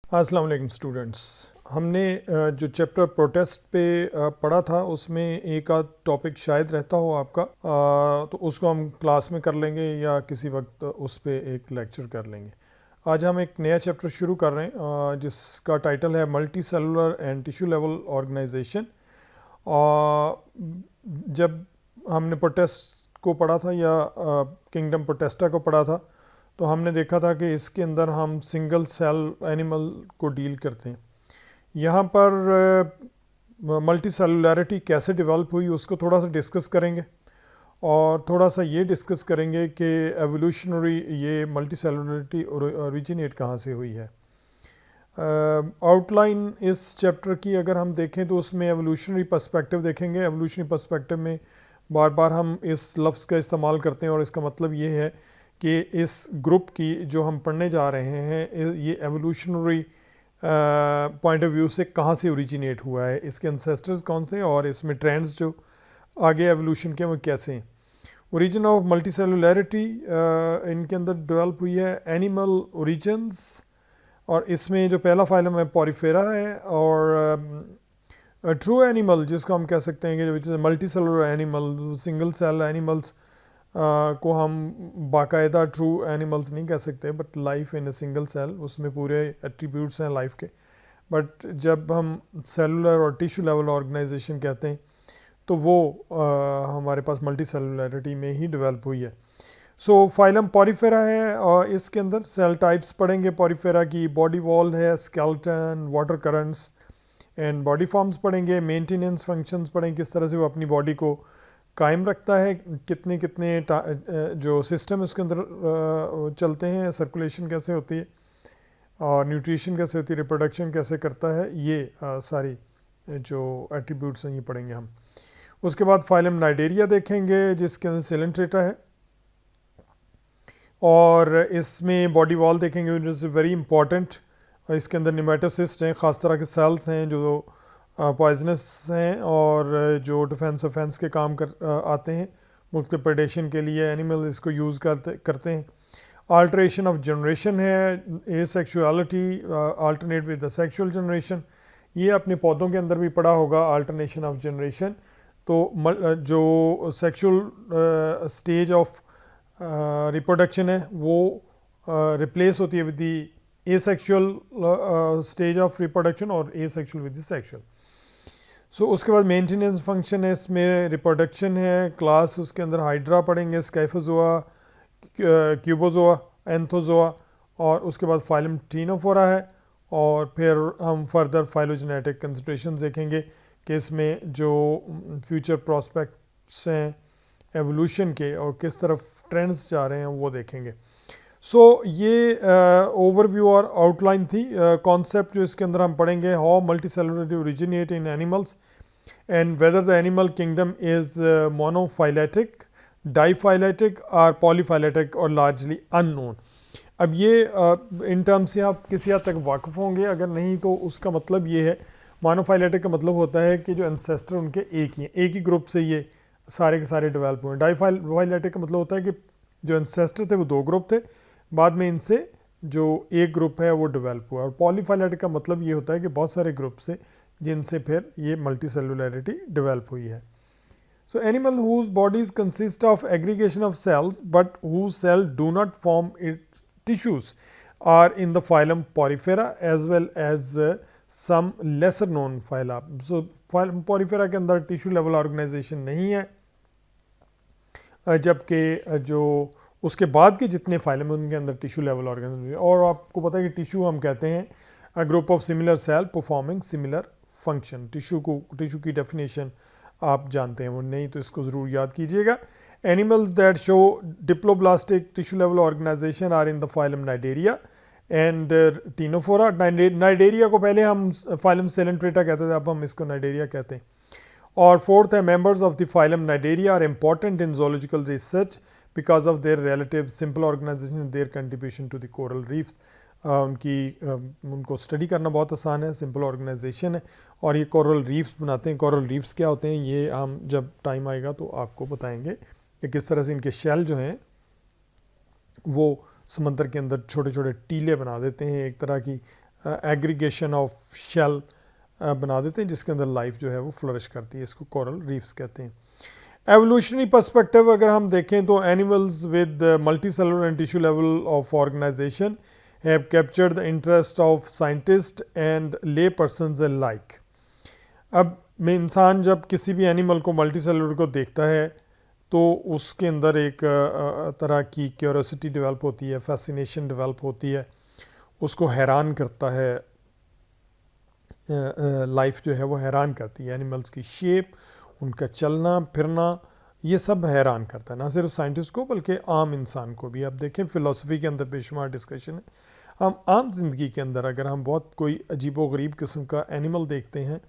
अस्सलाम वालेकुम स्टूडेंट्स। हमने जो चैप्टर प्रोटेस्ट पे पढ़ा था उसमें एक आध टॉपिक शायद रहता हो आपका, तो उसको हम क्लास में कर लेंगे या किसी वक्त उस पे एक लेक्चर कर लेंगे। आज हम एक नया चैप्टर शुरू कर रहे हैं जिसका टाइटल है multi cellular and tissue level organisation. जब हमने प्रोटेस्ट को पढ़ा था या किंगडम प्रोटेस्टा को पढ़ा था तो हमने देखा था कि इसके अंदर हम सिंगल सेल एनिमल को डील करते हैं। यहाँ पर मल्टी सेलुलैरिटी कैसे डेवलप हुई उसको थोड़ा सा डिस्कस करेंगे और थोड़ा सा ये डिस्कस करेंगे कि एवोल्यूशनरी ये मल्टी सेलुलैरिटी ओरिजिनेट कहाँ से हुई है। आउटलाइन इस चैप्टर की अगर हम देखें तो उसमें एवोल्यूशनरी पर्सपेक्टिव देखेंगे। एवोल्यूशनरी पर्सपेक्टिव में बार बार हम इस लफ्ज़ का इस्तेमाल करते हैं और इसका मतलब ये है कि इस ग्रुप की जो हम पढ़ने जा रहे हैं ये एवोल्यूशनरी पॉइंट ऑफ व्यू से कहाँ से ओरिजिनेट हुआ है, इसके एंसेस्टर्स कौन से हैं और इसमें ट्रेंड्स जो आगे एवोल्यूशन के वो कैसे हैं। ओरिजिन ऑफ मल्टी सेलुलैरिटी इनके अंदर डेवलप हुई है एनिमल ओरिजिन्स, और इसमें जो पहला फाइलम है पॉरीफेरा है और ट्रू एनिमल जिसको हम कह सकते हैं कि which is multi cellular animal. Single cell animals को हम बाकायदा ट्रू एनिमल्स नहीं कह सकते, but life in a single cell उसमें पूरे एट्रीब्यूट्स हैं लाइफ के। बट जब हम सेलुलर और टिश्यू लेवल ऑर्गेनाइजेशन कहते हैं तो वो हमारे पास मल्टी सेलुलैरिटी में ही डेवलप हुई है। सो फाइलम पॉरीफेरा है और इसके अंदर सेल टाइप्स पढ़ेंगे। पॉरीफेरा की बॉडी वॉल है, skeleton, water currents and body forms पढ़ेंगे। मेंटेनेंस फंक्शंस पढ़ेंगे, किस तरह से वो अपनी बॉडी को कायम रखता है, कितने कितने जो सिस्टम उसके अंदर चलते हैं, सर्कुलेशन कैसे होती है और न्यूट्रिशन कैसे होती है, रिप्रोडक्शन कैसे करता है, ये सारी जो एट्रीब्यूट्स हैं ये पढ़ेंगे हम। उसके बाद फाइलम नाइडेरिया देखेंगे जिसके अंदर सेलेंट्रेटा है और इसमें बॉडी वॉल देखेंगे जो इज़ वेरी इंपॉर्टेंट। इसके अंदर निमेटोसिस्ट हैं, ख़ास तरह के सेल्स हैं जो पॉइजनस हैं और जो डिफेंस ऑफेंस के काम आते हैं, मुख्तलिफ प्रेडेशन के लिए एनिमल इसको यूज़ करते हैं। अल्ट्रेशन ऑफ जनरेशन है, asexuality alternate with the sexual generation, ये अपने पौधों के अंदर भी पड़ा होगा अल्टरनेशन ऑफ जनरेशन। तो जो सेक्सुअल स्टेज ऑफ रिप्रोडक्शन है वो रिप्लेस होती है with the asexual stage of reproduction और एसेक्सुअल विद द सेक्सुअल। सो उसके बाद मेंटेनेंस फंक्शन है, इसमें रिप्रोडक्शन है। क्लास उसके अंदर हाइड्रा पढ़ेंगे, स्काइफोजोआ, क्यूबोजोआ, एंथोजोआ, और उसके बाद फाइलम टीनोफोरा है। और फिर हम फर्दर फाइलोजेनेटिक कंसिडरेशन देखेंगे कि इसमें जो फ्यूचर प्रॉस्पेक्ट्स हैं एवोल्यूशन के और किस तरफ ट्रेंड्स जा रहे हैं वो देखेंगे। सो ये ओवरव्यू और आउटलाइन थी। कॉन्सेप्ट जो इसके अंदर हम पढ़ेंगे, how multicellularity originate in animals and whether the animal kingdom is monophyletic, diphyletic और पॉलीफाइलेटिक और लार्जली अननोन। अब ये इन टर्म्स से आप किसी हद तक वाकिफ़ होंगे, अगर नहीं तो उसका मतलब ये है, मोनोफाइलेटिक का मतलब होता है कि जो एंसेस्टर उनके एक ही हैं, एक ही ग्रुप से ये सारे के सारे डेवलप हुए। डाईफाइलेटिक का मतलब होता है कि जो एंसेस्टर थे वो दो ग्रुप थे, बाद में इनसे जो एक ग्रुप है वो डेवलप हुआ। और पॉलीफाइलेटिक का मतलब ये होता है कि बहुत सारे ग्रुप से जिनसे फिर ये मल्टी सेलुलैरिटी डेवलप हुई है। So animal whose bodies consist of aggregation of cells but whose cell do not form it tissues are in the phylum Porifera as well as some lesser known phyla. So phylum Porifera के अंदर tissue level organisation नहीं है, जबकि जो उसके बाद के जितने फाइलम हैं उनके अंदर टिश्यू लेवल ऑर्गेनाइजेशन। और आपको पता है कि टिश्यू हम कहते हैं a group of similar cell performing similar function. Tissue की डेफिनेशन आप जानते हैं, वो नहीं तो इसको ज़रूर याद कीजिएगा। Animals that show diploblastic tissue level organisation are in the phylum Cnidaria and Ctenophora. Cnidaria को पहले हम फाइलम सेलेंट्रेटा कहते थे, अब हम इसको नाइडेरिया कहते हैं। और फोर्थ है, members of the phylum Cnidaria are important in zoological research because of their relative simple organisation, their contribution to the coral reefs. उनको स्टडी करना बहुत आसान है, सिंपल ऑर्गेनाइजेशन है और ये कोरल रीफ्स बनाते हैं। कोरल रीफ्स क्या होते हैं ये हम जब टाइम आएगा तो आपको बताएंगे कि किस तरह से इनके शेल जो हैं वो समंदर के अंदर छोटे छोटे टीले बना देते हैं, एक तरह की एग्रीगेशन ऑफ शेल बना देते हैं जिसके अंदर लाइफ जो है वो फ्लरिश करती है, इसको कोरल रीफ्स कहते हैं। एवोल्यूशनरी पर्सपेक्टिव अगर हम देखें तो animals with multi cellular and tissue level of organisation have captured the interest of scientist and lay persons alike. अब में इंसान जब किसी भी एनिमल को मल्टी सेलुलर को देखता है तो उसके अंदर एक तरह की क्यूरोसिटी डेवलप होती है, फैसिनेशन डेवलप होती है, उसको हैरान करता है, लाइफ जो है वो हैरान करती है। एनिमल्स की शेप, उनका चलना फिरना, ये सब हैरान करता है, ना सिर्फ साइंटिस्ट को बल्कि आम इंसान को भी। अब देखें फ़िलासफ़ी के अंदर बेशुमार डिस्कशन है। हम आम ज़िंदगी के अंदर अगर हम बहुत कोई अजीबो गरीब किस्म का एनिमल देखते हैं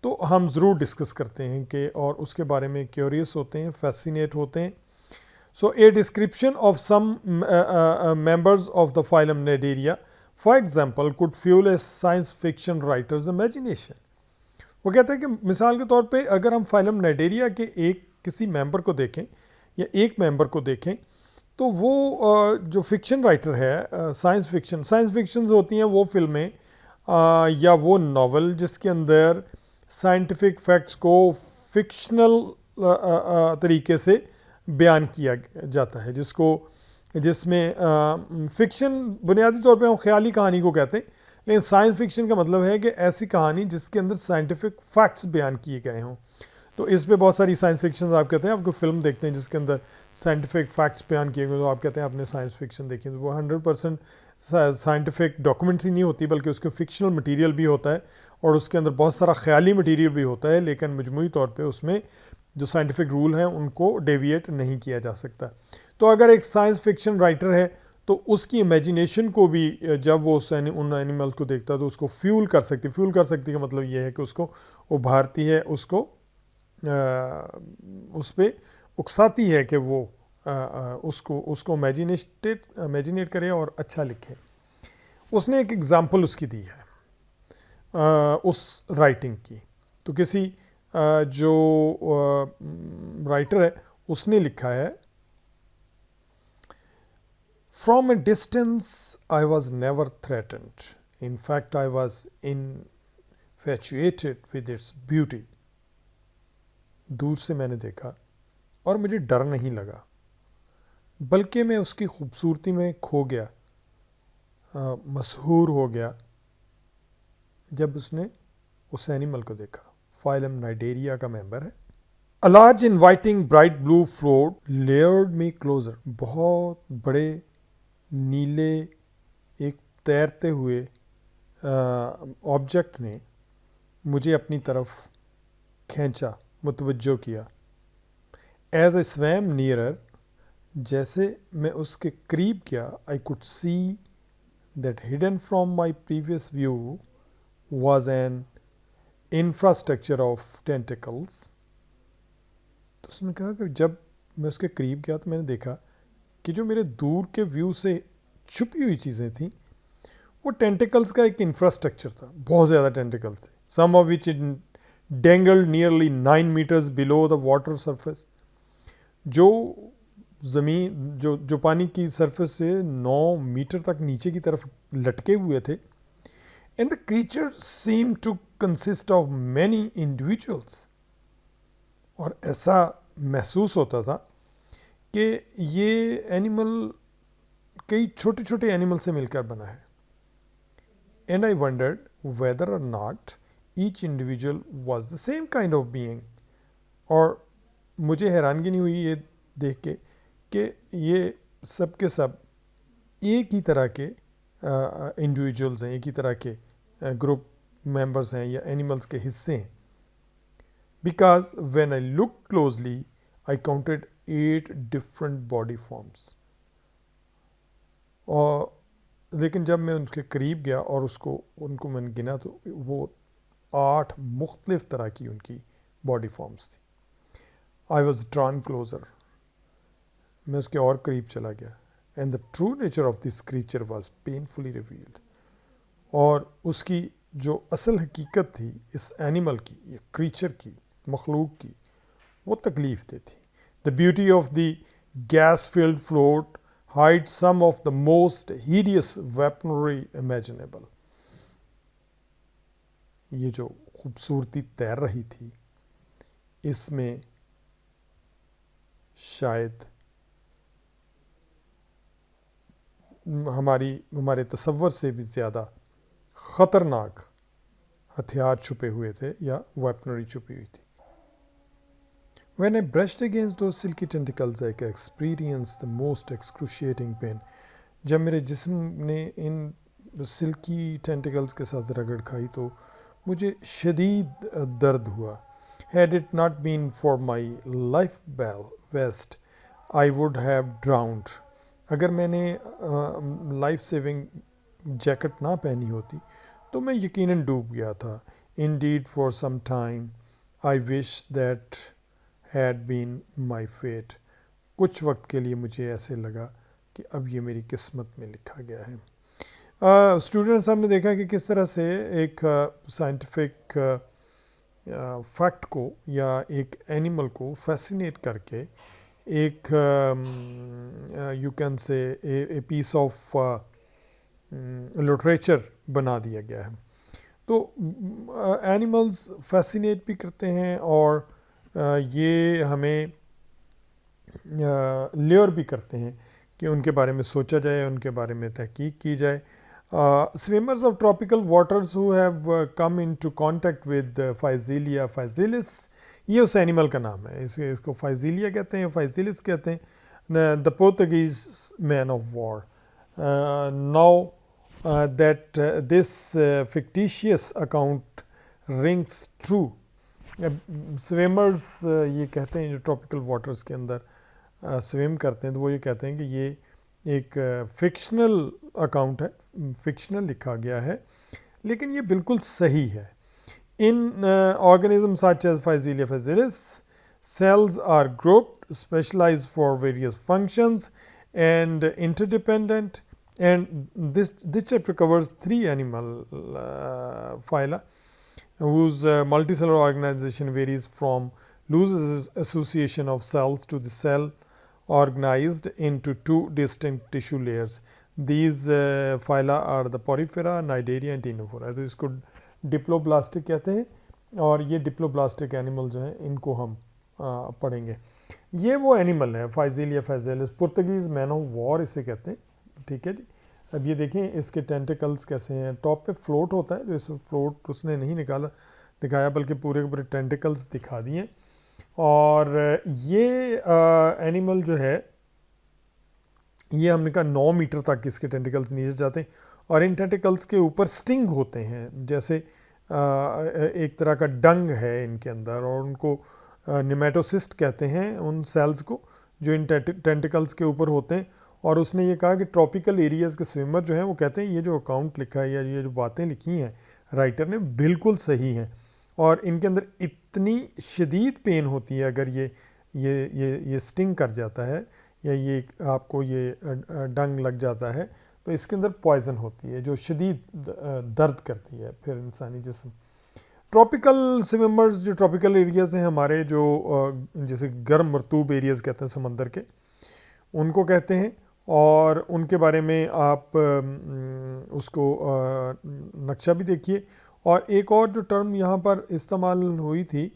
तो हम ज़रूर डिस्कस करते हैं कि और उसके बारे में क्यूरियस होते हैं, फैसिनेट होते हैं। So a description of some members of the phylum Cnidaria for example could fuel a science fiction writer's imagination. वो कहते हैं कि मिसाल के तौर पे अगर हम फाइलम नेडेरिया के एक किसी मेंबर को देखें या एक मेंबर को देखें तो वो जो फिक्शन राइटर है, साइंस फिक्शंस होती हैं वो फिल्में या वो नावल जिसके अंदर साइंटिफिक फैक्ट्स को फिक्शनल तरीके से बयान किया जाता है, जिसमें फ़िक्शन बुनियादी तौर पे हम ख्याली कहानी को कहते हैं, लेकिन साइंस फिक्शन का मतलब है कि ऐसी कहानी जिसके अंदर साइंटिफिक फैक्ट्स बयान किए गए हों। तो इस पे बहुत सारी साइंस फिक्शन आप कहते हैं, आपको फिल्म देखते हैं जिसके अंदर साइंटिफिक फैक्ट्स बयान किए गए तो आप कहते हैं आपने साइंस फिक्शन देखी। तो वो 100% साइंटिफिक डॉक्यूमेंट्री नहीं होती बल्कि उसके फिक्शनल मटेरियल भी होता है और उसके अंदर बहुत सारा ख्याली मटेरियल भी होता है, लेकिन मजमूई तौर पे उसमें जो साइंटिफिक रूल हैं उनको डेविएट नहीं किया जा सकता। तो अगर एक साइंस फिक्शन राइटर है तो उसकी इमेजिनेशन को भी जब वो उन एनिमल्स को देखता है तो उसको फ्यूल कर सकती का मतलब ये है कि उसको उभारती है, उसको उस पर उकसाती है कि वो उसको इमेजिनेट करे और अच्छा लिखे। उसने एक एग्ज़ाम्पल उसकी दी है उस राइटिंग की। तो किसी जो राइटर है उसने लिखा है, from a distance I was never threatened, in fact I was infatuated with its beauty. दूर से मैंने देखा और मुझे डर नहीं लगा, बल्कि मैं उसकी खूबसूरती में खो गया, मशहूर हो गया जब उसने उस एनिमल को देखा। फाइलम नाइडेरिया का मेंबर है। A large inviting bright blue float lured me closer. बहुत बड़े नीले एक तैरते हुए ऑब्जेक्ट ने मुझे अपनी तरफ खींचा, मुतवज्जो किया। एज ए स्वैम नियरर, जैसे मैं उसके करीब गया, I could see that hidden from my previous view was an infrastructure of tentacles. तो उसने कहा कि जब मैं उसके करीब गया तो मैंने देखा कि जो मेरे दूर के व्यू से छुपी हुई चीज़ें थीं वो टेंटिकल्स का एक इंफ्रास्ट्रक्चर था, बहुत ज़्यादा टेंटिकल्स थे, सम of which dangled nearly 9 meters below the water surface। जो ज़मीन जो पानी की सरफेस से 9 मीटर तक नीचे की तरफ लटके हुए थे। And the creature seem to consist of many individuals. और ऐसा महसूस होता था कि ये एनिमल कई छोटे छोटे एनिमल से मिलकर बना है। एंड आई वंडर्ड वेदर और not each individual was the same kind of being. और मुझे हैरानगी नहीं हुई ये देख के कि ये सब के सब एक ही तरह के इंडिविजुअल्स हैं, एक ही तरह के ग्रुप मेंबर्स हैं या एनिमल्स के हिस्से हैं। Because when I look closely I counted 8 different body forms. और लेकिन जब मैं उनके करीब गया और उनको मैंने गिना तो वो 8 मुख्तलिफ तरह की उनकी बॉडी फॉर्म्स थी। आई वॉज ड्रॉन क्लोजर, मैं उसके और करीब चला गया। And the true nature of this creature was painfully revealed. और उसकी जो असल हकीकत थी इस एनिमल की, ये क्रीचर की, मखलूक की, वो तकलीफ़ दे थी। The beauty of the gas filled float hides some of the most hideous weaponry imaginable। ये जो खूबसूरती तैर रही थी, इसमें शायद हमारे तसव्वुर से भी ज़्यादा ख़तरनाक हथियार छुपे हुए थे या वेपनरी छुपी हुई थी. When I brushed against those silky tentacles, I experienced the most excruciating pain. जब मेरे जिस्म ने इन सिल्की टेंटिकल्स के साथ रगड़ खाई तो मुझे शदीद दर्द हुआ. Had it not been for my life vest, I would have drowned. अगर मैंने लाइफ सेविंग जैकेट ना पहनी होती तो मैं यकीनन डूब गया था. Indeed, for some time, I wish that had been my fate. कुछ वक्त के लिए मुझे ऐसे लगा कि अब ये मेरी किस्मत में लिखा गया है. स्टूडेंट्स, हमने देखा कि किस तरह से एक साइंटिफिक फैक्ट को या एक एनिमल को फैसिनेट करके एक you can say a piece of literature बना दिया गया है. तो एनिमल्स फैसिनेट भी करते हैं और ये हमें लेयर भी करते हैं कि उनके बारे में सोचा जाए, उनके बारे में तहकीक की जाए. Swimmers of tropical waters who have come into contact with Physelia physalis, ये उस एनिमल का नाम है. इसको फाइजीलिया कहते हैं, फाइजिलिस कहते हैं. The Portuguese man of war. Now that this fictitious account rings true. Swimmers ये कहते हैं जो ट्रॉपिकल वाटर्स के अंदर स्विम करते हैं, तो वो ये कहते हैं कि ये एक फिक्शनल अकाउंट है, फिक्शनल लिखा गया है, लेकिन ये बिल्कुल सही है. In organism such as Physalia physalis, cells are grouped, specialized for various functions and interdependent, and this chapter covers 3 animal phyla whose multicellular organization varies from loose association of cells to the cell organized into 2 distinct tissue layers. These phyla are the Porifera, Cnidaria and Ctenophora. तो इसको diploblastic कहते हैं और ये diploblastic animal जो हैं इनको हम पढ़ेंगे. ये वो एनिमल है फाइजीलिया फाइजेलिस, पुर्तगीज़ मैन ऑफ वॉर इसे कहते हैं. ठीक है जी. अब ये देखें इसके टेंटिकल्स कैसे हैं. टॉप पे फ्लोट होता है, जो इस फ्लोट उसने नहीं दिखाया बल्कि पूरे के पूरे टेंटिकल्स दिखा दिए. और ये एनिमल जो है ये हमने कहा 9 मीटर तक इसके टेंटिकल्स नीचे जाते हैं और इन टेंटिकल्स के ऊपर स्टिंग होते हैं, जैसे एक तरह का डंग है इनके अंदर, और उनको निमेटोसिस्ट कहते हैं उन सेल्स को जो इन टेंटिकल्स के ऊपर होते हैं. और उसने ये कहा कि ट्रॉपिकल एरियाज़ के स्विमर जो हैं वो कहते हैं ये जो अकाउंट लिखा है या ये जो बातें लिखी हैं राइटर ने बिल्कुल सही हैं, और इनके अंदर इतनी शदीद पेन होती है अगर ये स्टिंग कर जाता है या ये आपको ये डंग लग जाता है तो इसके अंदर पॉइज़न होती है जो शदीद दर्द करती है फिर इंसानी जिस्म. ट्रॉपिकल स्विमर्स जो ट्रॉपिकल एरियाज़ हैं हमारे, जो जैसे गर्म मरतूब एरियाज़ कहते हैं समंदर के, उनको कहते हैं. और उनके बारे में आप उसको नक्शा भी देखिए. और एक और जो टर्म यहाँ पर इस्तेमाल हुई थी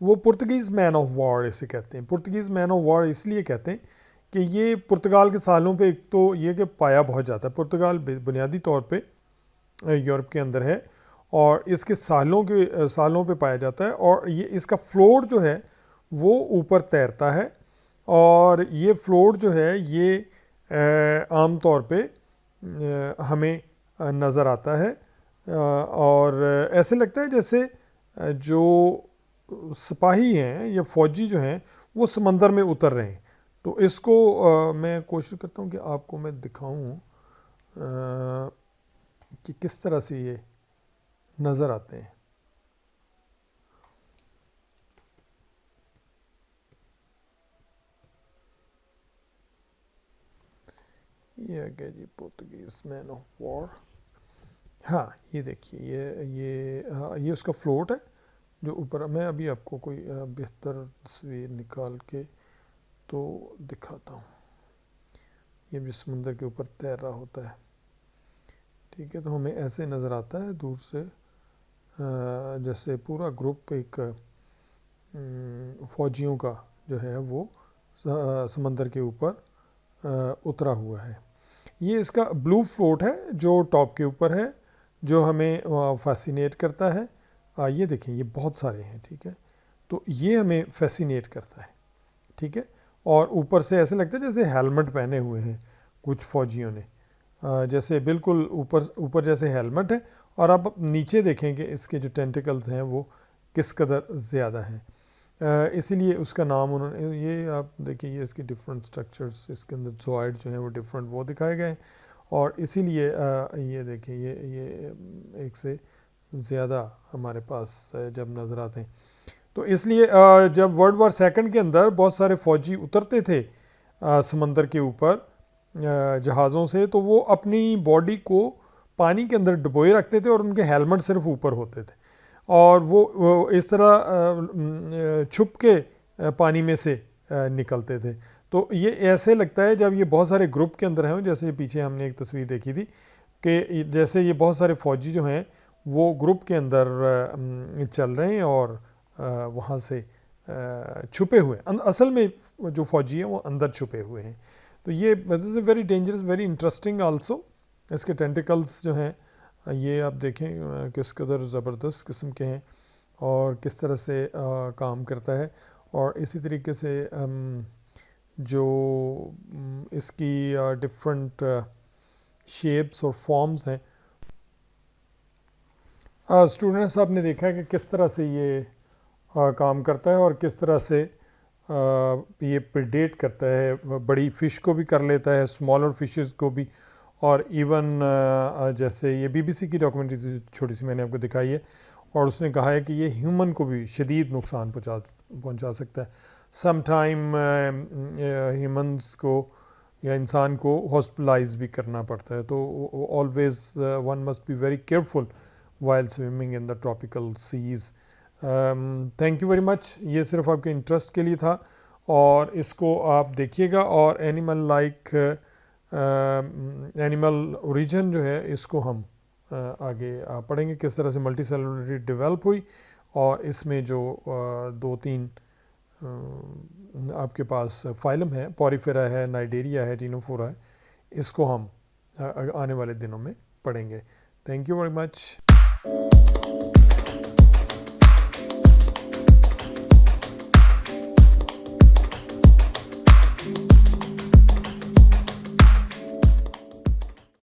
वो पुर्तगीज़ मैन ऑफ वॉर इसे कहते हैं. पुर्तगीज़ मैन ऑफ वॉर इसलिए कहते हैं कि ये पुर्तगाल के सालों पे एक तो ये कि पाया बहुत जाता है. पुर्तगाल बुनियादी तौर पे यूरोप के अंदर है और इसके सालों पे पाया जाता है, और ये इसका फ्लोट जो है वो ऊपर तैरता है, और ये फ्लोट जो है ये आम तौर पे हमें नज़र आता है और ऐसे लगता है जैसे जो सिपाही हैं या फ़ौजी जो हैं वो समंदर में उतर रहे हैं. तो इसको मैं कोशिश करता हूँ कि आपको मैं दिखाऊं कि किस तरह से ये नज़र आते हैं. ये आ गया जी पुर्तगीज़ मैन ऑफ वॉर. हाँ ये देखिए ये उसका फ्लोट है जो ऊपर. मैं अभी आपको कोई बेहतर तस्वीर निकाल के तो दिखाता हूँ. ये भी समुंदर के ऊपर तैर रहा होता है. ठीक है, तो हमें ऐसे नज़र आता है दूर से जैसे पूरा ग्रुप एक फ़ौजियों का जो है वो समंदर के ऊपर उतरा हुआ है। ये इसका ब्लू फ्लोट है जो टॉप के ऊपर है, जो हमें फैसिनेट करता है। ये देखें, ये बहुत सारे हैं, ठीक है, तो ये हमें फैसिनेट करता है, ठीक है। और ऊपर से ऐसे लगता है जैसे हेलमेट पहने हुए हैं कुछ फ़ौजियों ने, जैसे बिल्कुल ऊपर जैसे हेलमेट है। और आप नीचे देखेंगे इसके जो टेंटिकल्स हैं वो किस कदर ज़्यादा हैं, इसीलिए उसका नाम उन्होंने, ये आप देखिए, ये इसके डिफरेंट स्ट्रक्चर्स, इसके अंदर जोइड जो हैं वो डिफरेंट वो दिखाए गए हैं। और इसीलिए ये देखिए, ये एक से ज़्यादा हमारे पास जब नज़र आते हैं। तो इसलिए जब वर्ल्ड वार सेकंड के अंदर बहुत सारे फ़ौजी उतरते थे समंदर के ऊपर जहाज़ों से, तो वो अपनी बॉडी को पानी के अंदर डुबोए रखते थे और उनके हेलमेट सिर्फ ऊपर होते थे, और वो इस तरह छुप के पानी में से निकलते थे। तो ये ऐसे लगता है जब ये बहुत सारे ग्रुप के अंदर हैं, जैसे पीछे हमने एक तस्वीर देखी थी कि जैसे ये बहुत सारे फ़ौजी जो हैं वो ग्रुप के अंदर चल रहे हैं और वहाँ से छुपे हुए, असल में जो फ़ौजी हैं वो अंदर छुपे हुए हैं। तो ये is a very dangerous, very interesting also. इसके टेंटिकल्स जो हैं ये आप देखें किस कदर ज़बरदस्त किस्म के हैं और किस तरह से काम करता है। और इसी तरीके से जो इसकी डिफरेंट शेप्स और फॉर्म्स हैं, स्टूडेंट्स आपने देखा है कि किस तरह से ये काम करता है और किस तरह से ये प्रेडेट करता है, बड़ी फ़िश को भी कर लेता है, स्मॉलर फिशेस को भी। और इवन जैसे ये बीबीसी की डॉक्यूमेंट्री छोटी सी मैंने आपको दिखाई है, और उसने कहा है कि ये ह्यूमन को भी शदीद नुकसान पहुंचा सकता है। सम टाइम ह्यूमन्स को या इंसान को हॉस्पिटलाइज भी करना पड़ता है। तो always one must be very careful while swimming in the tropical seas. Thank you very much. ये सिर्फ आपके इंटरेस्ट के लिए था और इसको आप देखिएगा। और एनिमल लाइक एनिमल ओरिजिन जो है इसको हम आगे पढ़ेंगे, किस तरह से मल्टी सेलुलरिटी डेवलप हुई और इसमें जो 2-3 आपके पास फाइलम है, पॉरीफेरा है, नाइडेरिया है, टीनोफोरा है, इसको हम आने वाले दिनों में पढ़ेंगे। Thank you very much.